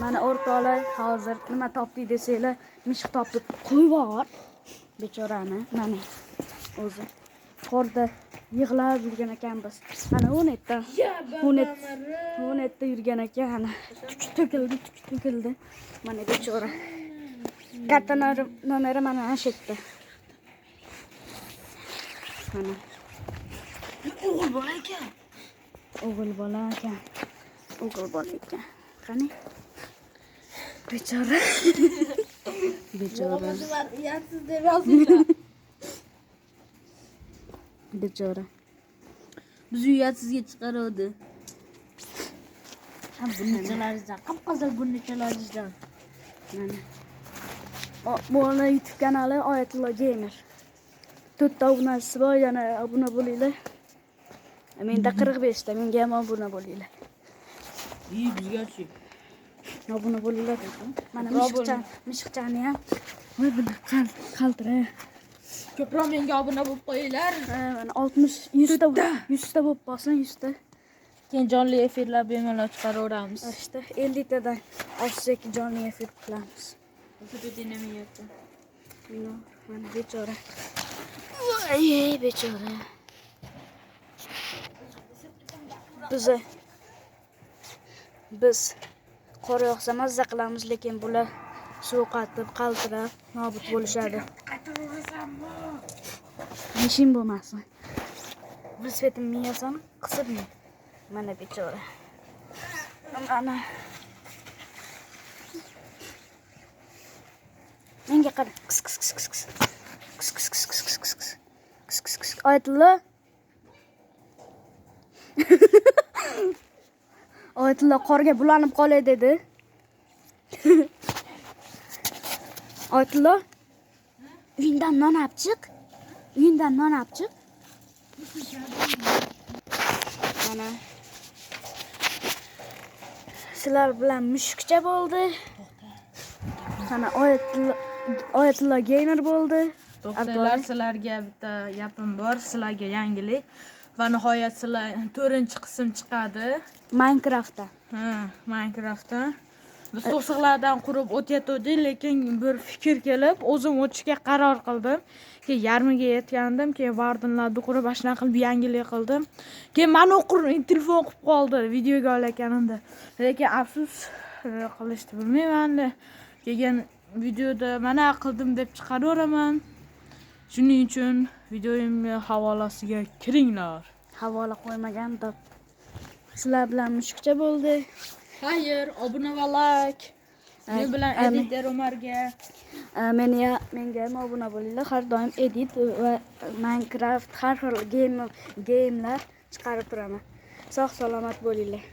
Mana o'rtoqlar hozir nima topdik desanglar, mishiq topdi. Qo'yvor. Bechorani mana o'zi qorda yig'lab yurgan ekanmiz. Mana 10 yurgan ekan. Ana to'kildi. Mana bechora. Katta nomeri mana shu yerda. Mana o'g'il bola ekan. Qani? Bechora. Bechora. Biz uyatsizga chiqaradi. Ham bunchalardan, qop-qizil bunchalardan. Mana. Bu YouTube kanali Oyatullo Gamer. 4 ta obunachisi bor, yana obuna bo'linglar. Menda 45 ta, menga ham obuna bo'linglar. Bizgachi. Obuna bo'linglar. Mana mishiqchani ham. Voy buni qaltira. Ko'proq menga obuna bo'lib qo'yinglar. Mana 60 100 ta bo'lib qolsin, 100 ta. Keyin jonli efirlar bemalol chiqaraveramiz. İşte 50 tadan oshsak jonli efir qilamiz. O'sha denamayapti. Mana bechora. Voy bechora. Biz qor yog'sa mazza qilamiz, lekin bular suv qatib, qaltirab, nobud bo'lishadi. Mishim bo'lmasin. Bisvetim miyasam qisibmi? Mana bechora. Mana. Menga qara. Oyatullo. Oyatullo qorga bulanib qolay dedi. Oyatullo. Uyingdan non olib chiq. Mana. Sizlar bilan mushukcha bo'ldi. Mana Oyatullo Gamer bo'ldi. Do'stlar, sizlarga bitta gapim bor, sizlarga yangilik. Va nihoyat sizlar 4-qism chiqadi. Minecraftda. Minecraftda. Biz to'siqlardan qurib o'tayotdik, lekin bir fikr kelib, o'zim o'tishga qaror qildim. Keyin yarmiga yetgandim, keyin vardinlarni qurib, ashna qilib yangilik qildim. Keyin meni telefon qilib qoldi videoga olayotganimda. Lekin afsus qilishni bilmayman. Keyin videoda mana qildim deb chiqaraveraman. Shuning uchun videomni havolasiga kiringlar. Havola qo'ymagan deb. Sizlar bilan mushukcha bo'ldi. Xayr, obuna va like. Men bilan Edit Romarga. Menga ham obuna bo'linglar. Har doim edit va Minecraft har xil gamelar chiqarib turaman. Sog' salomat bo'linglar.